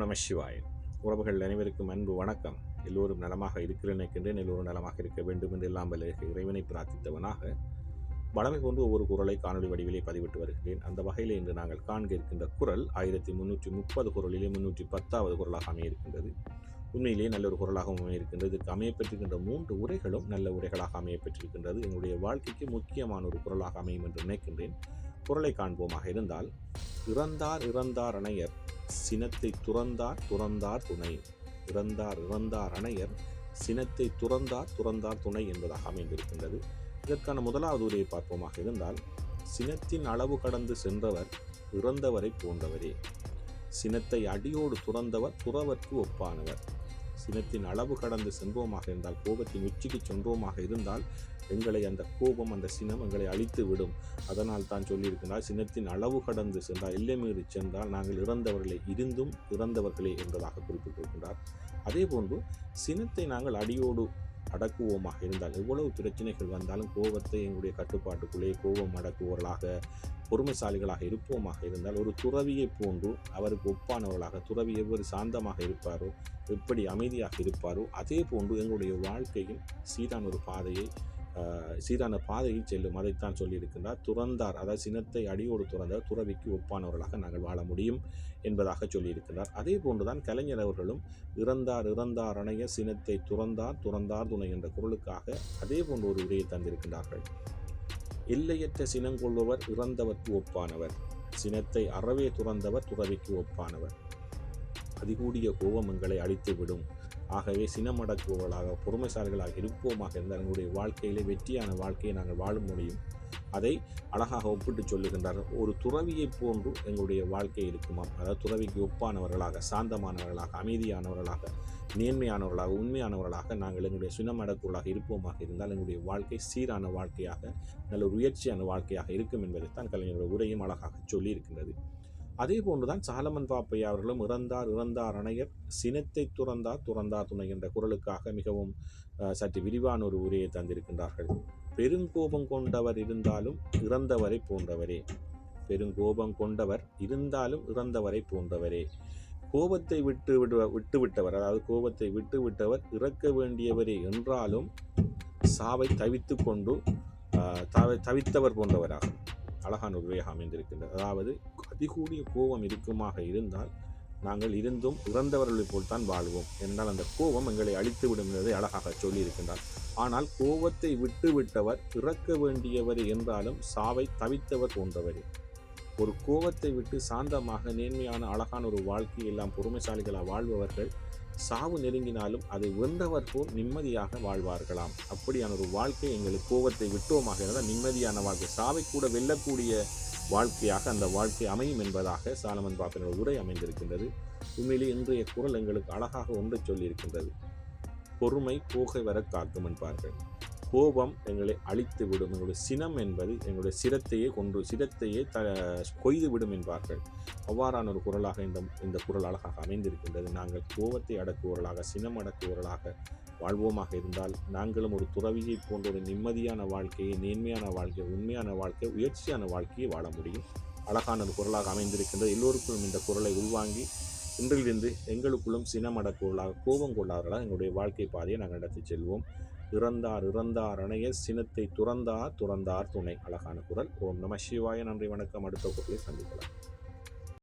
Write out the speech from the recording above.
நம சிவாய. உறவுகள் அனைவருக்கும் அன்பு வணக்கம். எல்லோரும் நலமாக இருக்கிற நினைக்கின்றேன். எல்லோரும் நலமாக இருக்க வேண்டும் என்று எல்லாம் வல்ல இறைவனை பிரார்த்தித்தவனாக வளமை கொண்டு ஒவ்வொரு குரலை காணொலி வடிவிலே பதிவிட்டு வருகிறேன். அந்த வகையில் இன்று நாங்கள் காண்க இருக்கின்ற குரல் 1330 குரலிலே 310வது குரலாக அமையிருக்கின்றது. உண்மையிலேயே நல்ல ஒரு குரலாகவும் அமையிருக்கின்றது. இதுக்கு அமையப்பெற்றிருக்கின்ற 3 உரைகளும் நல்ல உரைகளாக அமையப்பெற்றிருக்கின்றது. எங்களுடைய வாழ்க்கைக்கு முக்கியமான ஒரு குரலாக அமையும் என்று நினைக்கின்றேன். குரலை காண்போமாக இருந்தால், இறந்தார் இறந்தார் அணையர் சினத்தை துறந்தார் துறந்தார் துணை. இறந்தார் அணையர் சினத்தை துறந்தார் துணை என்பதாக அமைந்திருக்கின்றது. இதற்கான முதலாவது உரையை பார்ப்போமாக இருந்தால், சினத்தின் அளவு கடந்து சென்றவர் இறந்தவரை போன்றவரே. சினத்தை அடியோடு துறந்தவர் துறவர்க்கு ஒப்பானவர். சினத்தின் அளவு கடந்து சென்றோமாக இருந்தால், கோபத்தின் உச்சிக்கு சென்றோமாக இருந்தால், எங்களை அந்த கோபம் அந்த சினம் எங்களை அழித்து விடும். அதனால் தான் சொல்லியிருக்கிறார், சினத்தின் அளவு கடந்து சென்றால், எல்லை மீறி சென்றால் நாங்கள் இறந்தவர்களை இருந்தும் இறந்தவர்களே என்பதாக குறிப்பிட்டிருக்கின்றார். அதே போன்று சினத்தை நாங்கள் அடியோடு அடக்குவோமாக இருந்தால், எவ்வளவு பிரச்சனைகள் வந்தாலும் கோபத்தை எங்களுடைய கட்டுப்பாட்டுக்குள்ளே கோபம் அடக்குவர்களாக பொறுமைசாலிகளாக இருப்போமாக இருந்தால், ஒரு துறவியை போன்று அவருக்கு ஒப்பானவர்களாக, துறவி எவ்வளவு சாந்தமாக இருப்பாரோ, எப்படி அமைதியாக இருப்பாரோ, அதே போன்று எங்களுடைய வாழ்க்கையும் சீரான பாதையில் செல்லும். அதைத்தான் சொல்லியிருக்கின்றார். துறந்தார், அதாவது சினத்தை அடியோடு துறந்தார் துறவிக்கு ஒப்பானவர்களாக நாங்கள் வாழ முடியும் என்பதாக சொல்லியிருக்கிறார். அதே போன்றுதான் கலைஞர் அவர்களும் இறந்தார் அணைய சினத்தை துறந்தார் துணை என்ற குரலுக்காக அதே போன்ற ஒரு உரையை தந்திருக்கின்றார்கள். எல்லையற்ற சினங்கொள்பவர் இறந்தவர்க்கு ஒப்பானவர். சினத்தை அறவே துறந்தவர் துறவிக்கு ஒப்பானவர். அதிகூடிய கோபம் எங்களை அழித்துவிடும். ஆகவே சினமடக்குவர்களாக பொறுமைசாலிகளாக இருப்போமாக இருந்தால் எங்களுடைய வாழ்க்கையிலே வெற்றியான வாழ்க்கையை நாங்கள் வாழ முடியும். அதை அழகாக ஒப்பிட்டு சொல்லுகின்றார். ஒரு துறவியை போன்று எங்களுடைய வாழ்க்கை இருக்குமாம். அதாவது துறவிக்கு ஒப்பானவர்களாக, சாந்தமானவர்களாக, அமைதியானவர்களாக, நேர்மையானவர்களாக, உண்மையானவர்களாக நாங்கள் எங்களுடைய சுனமடக்குவர்களாக இருப்போமாக இருந்தால் எங்களுடைய வாழ்க்கை சீரான வாழ்க்கையாக, நல்ல ஒரு உயர்ச்சியான வாழ்க்கையாக இருக்கும் என்பதைத்தான் கலைஞருடைய உரையும் அழகாக சொல்லி இருக்கின்றது. அதே போன்றுதான் சாலமன் பாப்பையா அவர்களும் இறந்தார் அணையர் சினத்தை துறந்தார் துணை என்ற குரலுக்காக மிகவும் சற்று விரிவான ஒரு உரையை தந்திருக்கின்றார்கள். பெருங்கோபம் கொண்டவர் இருந்தாலும் இறந்தவரை போன்றவரே. பெருங்கோபம் கொண்டவர் இருந்தாலும் இறந்தவரை போன்றவரே. கோபத்தை விட்டுவிட்டவர், அதாவது கோபத்தை விட்டுவிட்டவர் இறக்க வேண்டியவரே என்றாலும் சாவை தவித்து கொண்டு தவித்தவர் போன்றவராக அழகான ஒரு உரையாக அமைந்திருக்கின்றது. அதாவது அதிகூடிய கோபம் இருக்குமாக இருந்தால் நாங்கள் இருந்தும் இறந்தவர்களைப் போல் தான் வாழ்வோம். என்றால் அந்த கோபம் எங்களை அழித்துவிடும் என்பதை அழகாக சொல்லியிருக்கின்றார். ஆனால் கோபத்தை விட்டுவிட்டவர் இறக்க வேண்டியவர் என்றாலும் சாவை தவித்தவர் போன்றவரே. ஒரு கோபத்தை விட்டு சாந்தமாக நேர்மையான அழகான ஒரு வாழ்க்கையை எல்லாம் பொறுமைசாலிகளாக வாழ்பவர்கள் சாவு நெருங்கினாலும் அதை வென்றவர் போல் நிம்மதியாக வாழ்வார்களாம். அப்படியான ஒரு வாழ்க்கை எங்களுக்கு கோபத்தை விட்டோமாக இருந்தால் நிம்மதியான வாழ்க்கை, சாவை கூட வெல்லக்கூடிய வாழ்க்கையாக அந்த வாழ்க்கை அமையும் என்பதாக சாலமன் பாப்பையினுடைய உரை அமைந்திருக்கின்றது. உண்மையிலே இன்றைய குரல் எங்களுக்கு அழகாக ஒன்றை சொல்லியிருக்கின்றது. பொறுமை போகை வர காக்கும் என்பார்கள். கோபம் எங்களை அழித்து விடும். எங்களுடைய சினம் என்பது எங்களுடைய சிரத்தையே கொய்து விடும் என்பார்கள். அவ்வாறான ஒரு குரலாக இந்த குரல் அழகாக அமைந்திருக்கின்றது. நாங்கள் கோபத்தை அடக்குவர்களாக, சினம் அடக்குவர்களாக வாழ்வோமாக இருந்தால் நாங்களும் ஒரு துறவியை போன்ற ஒரு நிம்மதியான வாழ்க்கையை, நேர்மையான வாழ்க்கை, உண்மையான வாழ்க்கை, உயர்ச்சியான வாழ்க்கையை வாழ முடியும். அழகான ஒரு குரலாக அமைந்திருக்கின்றது. எல்லோருக்கும் இந்த குரலை உள்வாங்கி இன்றிலிருந்து எங்களுக்குள்ளும் சினம் அடக்குவர்களாக, கோபம் கொள்ளாதவர்களாக எங்களுடைய வாழ்க்கை பாதையை நாங்கள் நடத்தி செல்வோம். இறந்தார் அணையர் சினத்தை துறந்தார் துணை. அழகான குரல். ஓம் நம சிவாய. நன்றி, வணக்கம். அடுத்த குரலை சந்திக்கலாம்.